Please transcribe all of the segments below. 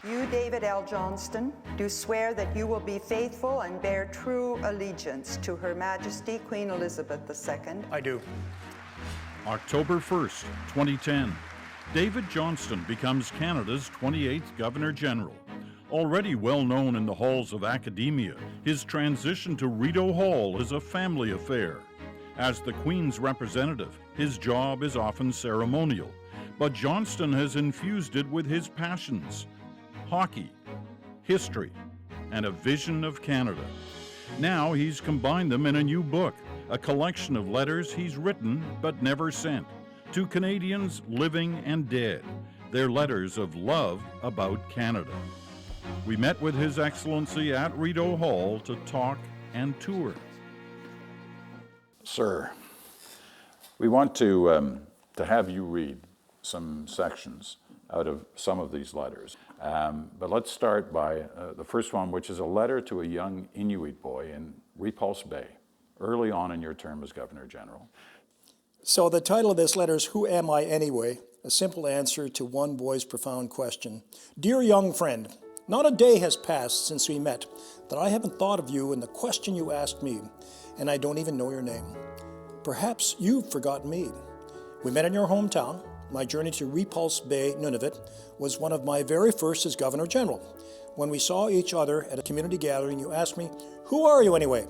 You, David L. Johnston, do swear that you will be faithful and bear true allegiance to Her Majesty Queen Elizabeth II. I do. October 1st, 2010. David Johnston becomes Canada's 28th Governor-General. Already well known in the halls of academia, his transition to Rideau Hall is a family affair. As the Queen's representative, his job is often ceremonial, but Johnston has infused it with his passions: hockey, history, and a vision of Canada. Now he's combined them in a new book, a collection of letters he's written but never sent, to Canadians living and dead, their letters of love about Canada. We met with His Excellency at Rideau Hall to talk and tour. Sir, we want to have you read some sections out of some of these letters. But let's start by the first one, which is a letter to a young Inuit boy in Repulse Bay, early on in your term as Governor General. So the title of this letter is Who Am I Anyway? A simple answer to one boy's profound question. Dear young friend, not a day has passed since we met that I haven't thought of you and the question you asked me, and I don't even know your name. Perhaps you've forgotten me. We met in your hometown. My journey to Repulse Bay, Nunavut, was one of my very first as Governor General. When we saw each other at a community gathering, you asked me, who are you anyway?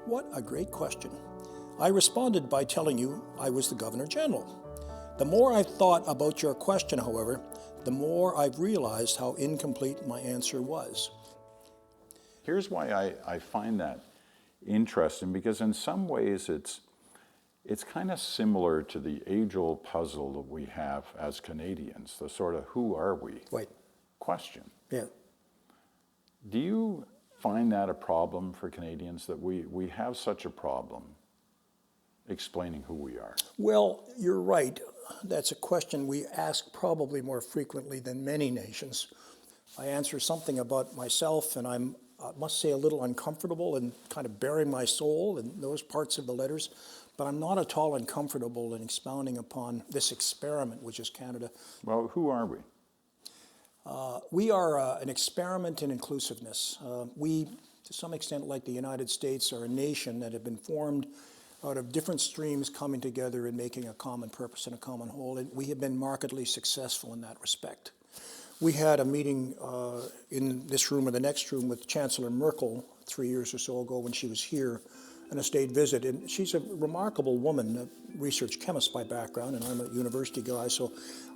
What a great question. I responded by telling you I was the Governor General. The more I've thought about your question, however, the more I've realized how incomplete my answer was. Here's why I find that interesting, because in some ways it's kind of similar to the age-old puzzle that we have as Canadians, the sort of who are we Right. question. Yeah. Do you find that a problem for Canadians, that we have such a problem explaining who we are? Well, you're right. That's a question we ask probably more frequently than many nations. I answer something about myself, and I must say, a little uncomfortable and kind of bearing my soul in those parts of the letters, but I'm not at all uncomfortable in expounding upon this experiment, which is Canada. Well, who are we? We are an experiment in inclusiveness. We, to some extent, like the United States, are a nation that have been formed out of different streams coming together and making a common purpose and a common whole, and we have been markedly successful in that respect. We had a meeting in this room or the next room with Chancellor Merkel 3 years or so ago when she was here on a state visit, and she's a remarkable woman, a research chemist by background, and I'm a university guy, so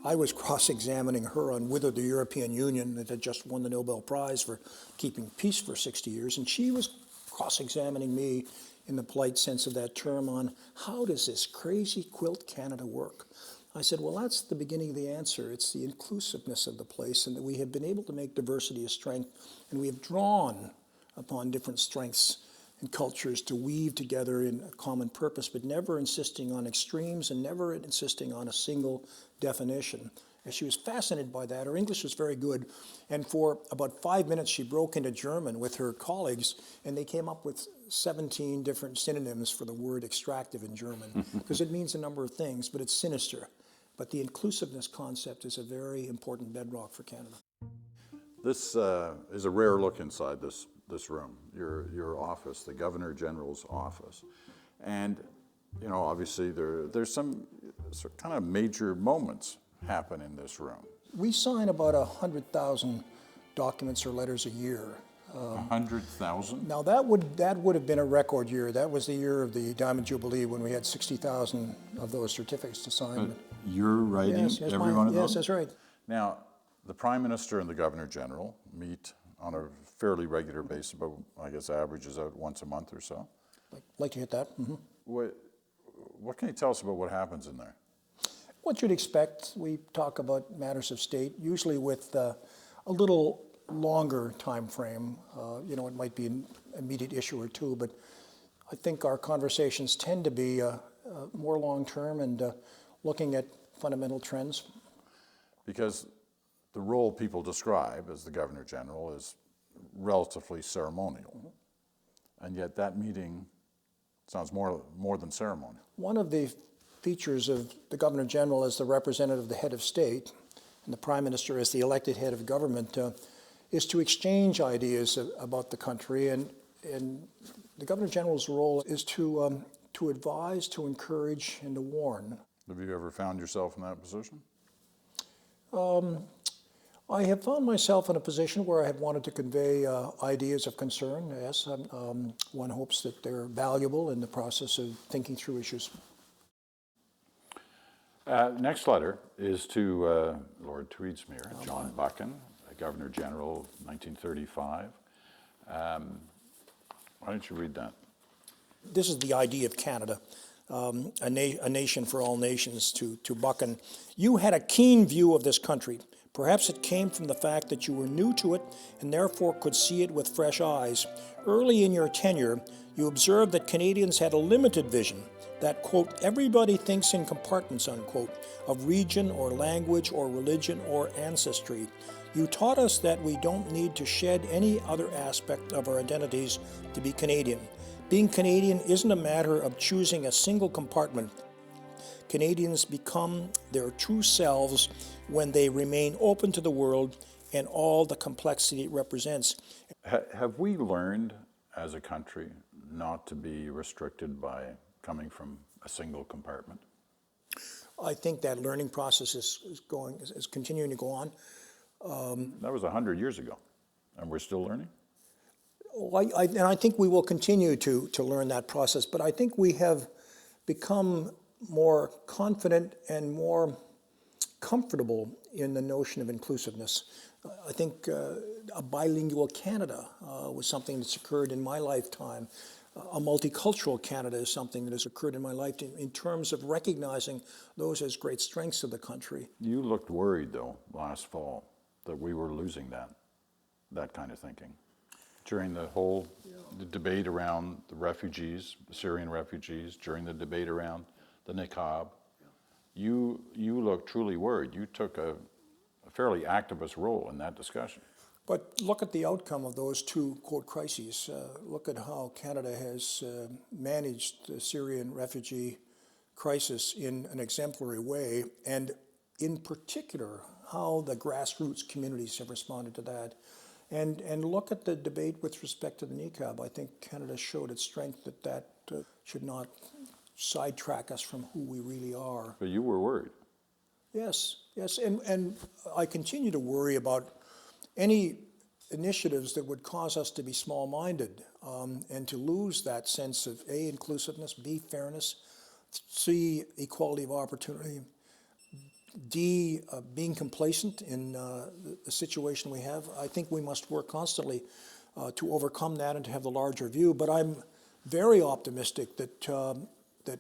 I was cross-examining her on whether the European Union, that had just won the Nobel Prize for keeping peace for 60 years, and she was cross-examining me in the polite sense of that term on how does this crazy quilt Canada work? I said, well, that's the beginning of the answer. It's the inclusiveness of the place, and that we have been able to make diversity a strength, and we have drawn upon different strengths and cultures to weave together in a common purpose, but never insisting on extremes and never insisting on a single definition. And she was fascinated by that. Her English was very good, and for about 5 minutes she broke into German with her colleagues, and they came up with 17 different synonyms for the word extractive in German, because it means a number of things, but it's sinister. But the inclusiveness concept is a very important bedrock for Canada. This is a rare look inside this room, your office, the Governor General's office. And, you know, obviously there's some kind of major moments happen in this room. We sign about 100,000 documents or letters a year. 100,000? Now that would have been a record year. That was the year of the Diamond Jubilee when we had 60,000 of those certificates to sign. But you're writing every one of those? Yes, that's right. Now, the Prime Minister and the Governor General meet on a fairly regular basis, but I guess averages out once a month or so. Like to hit that. Mm-hmm. What can you tell us about what happens in there? What you'd expect. We talk about matters of state, usually with a little longer time frame. You know, it might be an immediate issue or two, but I think our conversations tend to be more long-term and looking at fundamental trends. Because the role people describe as the Governor General is relatively ceremonial, and yet that meeting sounds more than ceremonial. One of the features of the Governor General as the representative of the head of state, and the Prime Minister as the elected head of government, is to exchange ideas about the country, and the Governor General's role is to advise, to encourage, and to warn. Have you ever found yourself in that position? I have found myself in a position where I have wanted to convey ideas of concern. Yes, one hopes that they're valuable in the process of thinking through issues. Next letter is to Lord Tweedsmuir, John Buchan, Governor General, 1935. Why don't you read that? This is the idea of Canada, a nation for all nations, to Buchan. You had a keen view of this country. Perhaps it came from the fact that you were new to it and therefore could see it with fresh eyes. Early in your tenure, you observed that Canadians had a limited vision, that, quote, everybody thinks in compartments, unquote, of region or language or religion or ancestry. You taught us that we don't need to shed any other aspect of our identities to be Canadian. Being Canadian isn't a matter of choosing a single compartment. Canadians become their true selves when they remain open to the world and all the complexity it represents. Have we learned as a country not to be restricted by coming from a single compartment? I think that learning process is continuing to go on. That was 100 years ago, and we're still learning? And I think we will continue to learn that process, but I think we have become more confident and more comfortable in the notion of inclusiveness. I think a bilingual Canada was something that's occurred in my lifetime. A multicultural Canada is something that has occurred in my lifetime in terms of recognizing those as great strengths of the country. You looked worried, though, last fall that we were losing that kind of thinking. During the whole debate around the refugees, the Syrian refugees, during the debate around the niqab, you looked truly worried. You took a fairly activist role in that discussion. But look at the outcome of those two, quote, crises. Look at how Canada has managed the Syrian refugee crisis in an exemplary way, and in particular, how the grassroots communities have responded to that. And look at the debate with respect to the niqab. I think Canada showed its strength that should not sidetrack us from who we really are. But you were worried. Yes, and I continue to worry about any initiatives that would cause us to be small-minded and to lose that sense of A, inclusiveness, B, fairness, C, equality of opportunity, D, being complacent in the situation we have. I think we must work constantly to overcome that and to have the larger view. But I'm very optimistic that that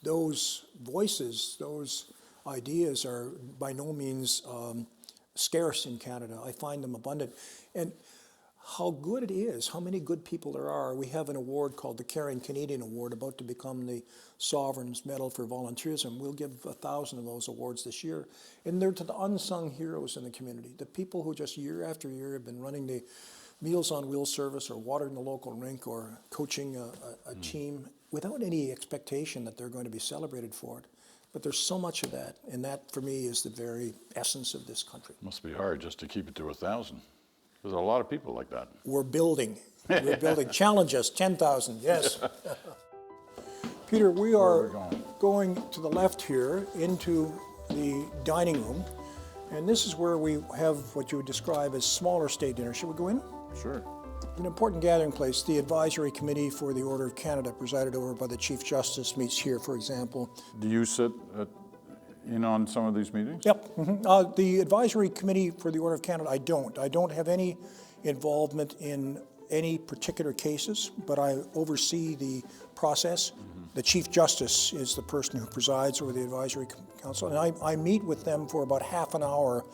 those voices, those ideas are by no means scarce in Canada. I find them abundant. And how good it is, how many good people there are. We have an award called the Caring Canadian Award, about to become the Sovereign's Medal for Volunteerism. We'll give 1,000 of those awards this year. And they're to the unsung heroes in the community, the people who just year after year have been running the Meals on Wheels service or watering the local rink or coaching a team without any expectation that they're going to be celebrated for it. But there's so much of that, and that for me is the very essence of this country. Must be hard just to keep it to 1,000. There's a lot of people like that. We're building. We're building. Challenge us, 10,000, yes. Peter, we are going to the left here into the dining room, and this is where we have what you would describe as smaller state dinner. Should we go in? Sure. An important gathering place. The Advisory Committee for the Order of Canada, presided over by the Chief Justice, meets here, for example. Do you sit in on some of these meetings? Yep. Mm-hmm. The Advisory Committee for the Order of Canada, I don't. I don't have any involvement in any particular cases, but I oversee the process. Mm-hmm. The Chief Justice is the person who presides over the Advisory Council, and I meet with them for about half an hour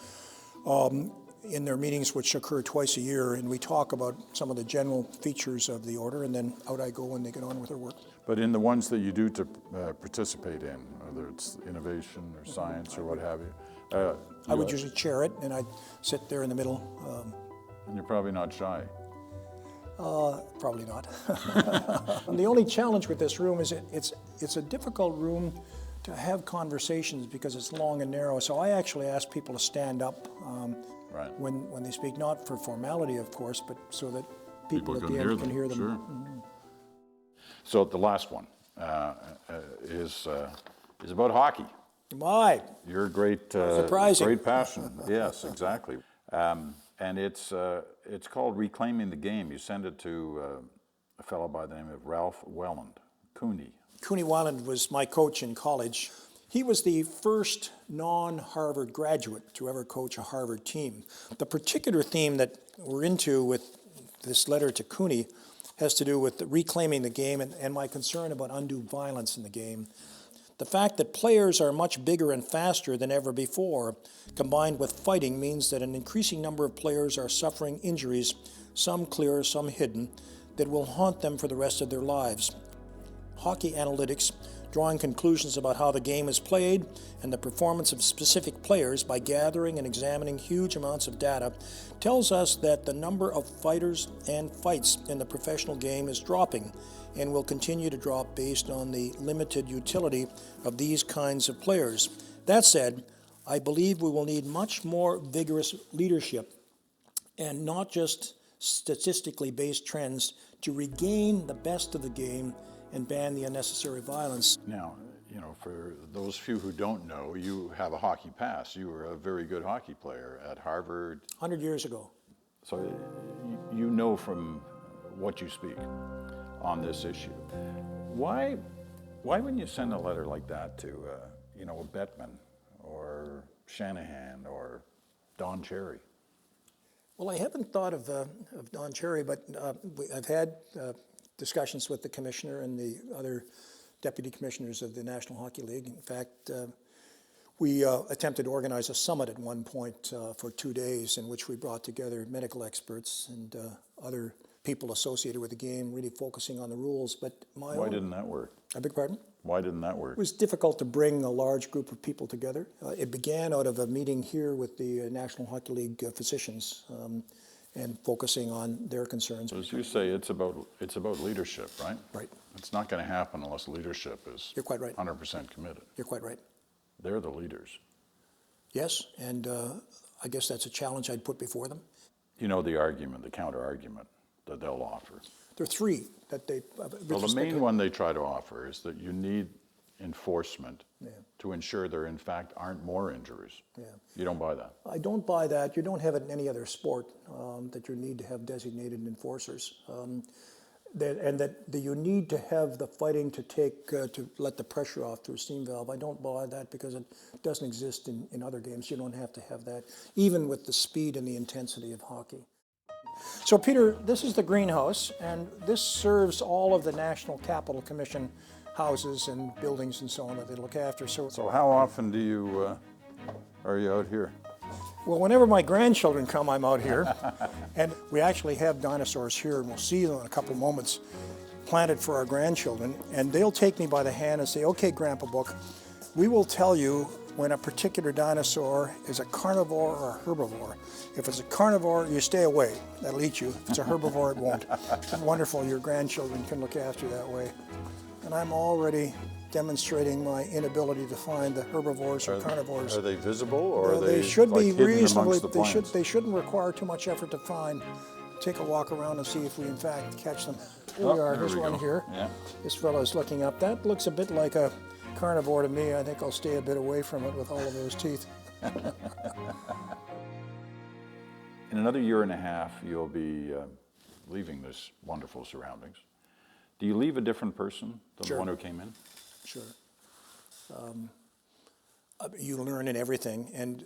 in their meetings, which occur twice a year, and we talk about some of the general features of the order, and then out I go and they get on with their work. But in the ones that you do to participate in, whether it's innovation or science or what have you, I would usually chair it, and I'd sit there in the middle. And you're probably not shy. Probably not. And the only challenge with this room is it's a difficult room to have conversations because it's long and narrow. So I actually ask people to stand up Right. when they speak, not for formality, of course, but so that people at can the hear end can them, hear them. sure. So the last one is about hockey. My, Your great, surprising. great passion. Yes, exactly. And it's called Reclaiming the Game. You send it to a fellow by the name of Ralph Welland, Cooney. Cooney Weiland was my coach in college. He was the first non-Harvard graduate to ever coach a Harvard team. The particular theme that we're into with this letter to Cooney has to do with reclaiming the game and my concern about undue violence in the game. The fact that players are much bigger and faster than ever before, combined with fighting, means that an increasing number of players are suffering injuries, some clear, some hidden, that will haunt them for the rest of their lives. Hockey analytics, drawing conclusions about how the game is played and the performance of specific players by gathering and examining huge amounts of data, tells us that the number of fighters and fights in the professional game is dropping and will continue to drop based on the limited utility of these kinds of players. That said, I believe we will need much more vigorous leadership and not just statistically based trends to regain the best of the game and ban the unnecessary violence. Now, you know, for those few who don't know, you have a hockey past. You were a very good hockey player at Harvard. 100 years ago. So you know from what you speak on this issue. Why wouldn't you send a letter like that to, you know, a Bettman or Shanahan or Don Cherry? Well, I haven't thought of Don Cherry, but I've had discussions with the commissioner and the other deputy commissioners of the National Hockey League. In fact, we attempted to organize a summit at one point for 2 days in which we brought together medical experts and other people associated with the game, really focusing on the rules. But Why didn't that work? I beg your pardon? Why didn't that work? It was difficult to bring a large group of people together. It began out of a meeting here with the National Hockey League physicians and focusing on their concerns. As you say, it's about leadership, right? Right. It's not going to happen unless leadership is You're quite right. 100% committed. You're quite right. They're the leaders. Yes, and I guess that's a challenge I'd put before them. You know the argument, the counter-argument that they'll offer. There are three that they... Well, the main one they try to offer is that you need enforcement Yeah. to ensure there, in fact, aren't more injuries. Yeah. You don't buy that? I don't buy that. You don't have it in any other sport, that you need to have designated enforcers. That you need to have the fighting to let the pressure off through a steam valve. I don't buy that because it doesn't exist in other games. You don't have to have that, even with the speed and the intensity of hockey. So Peter, this is the greenhouse, and this serves all of the National Capital Commission houses and buildings and so on that they look after. So So how often are you out here? well, whenever my grandchildren come, I'm out here. And we actually have dinosaurs here, and we'll see them in a couple moments, planted for our grandchildren. And they'll take me by the hand and say, okay, Grandpa Book, we will tell you when a particular dinosaur is a carnivore or a herbivore. If it's a carnivore, you stay away. That'll eat you. If it's a herbivore, it won't. It's wonderful your grandchildren can look after you that way. And I'm already demonstrating my inability to find the herbivores or carnivores. Are they visible, or are They should like be hidden reasonably. amongst the plants? They shouldn't require too much effort to find. Take a walk around and see if we in fact catch them. Here we are. there Here's we one go. here. Yeah. This fellow's looking up. That looks a bit like a carnivore to me. I think I'll stay a bit away from it with all of those teeth. In another year and a half, you'll be leaving this wonderful surroundings. Do you leave a different person than Sure. the one who came in? Sure. You learn in everything, and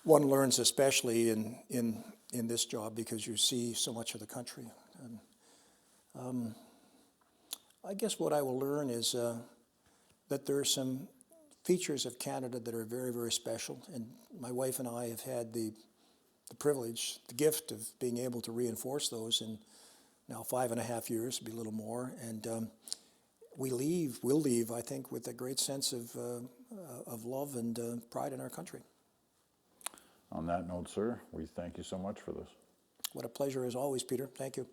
one learns especially in this job because you see so much of the country. And, I guess what I will learn is that there are some features of Canada that are very, very special, and my wife and I have had the privilege, the gift of being able to reinforce those in now 5.5 years, be a little more, and we'll leave, I think, with a great sense of love and pride in our country. On that note, sir, we thank you so much for this. What a pleasure as always, Peter. Thank you.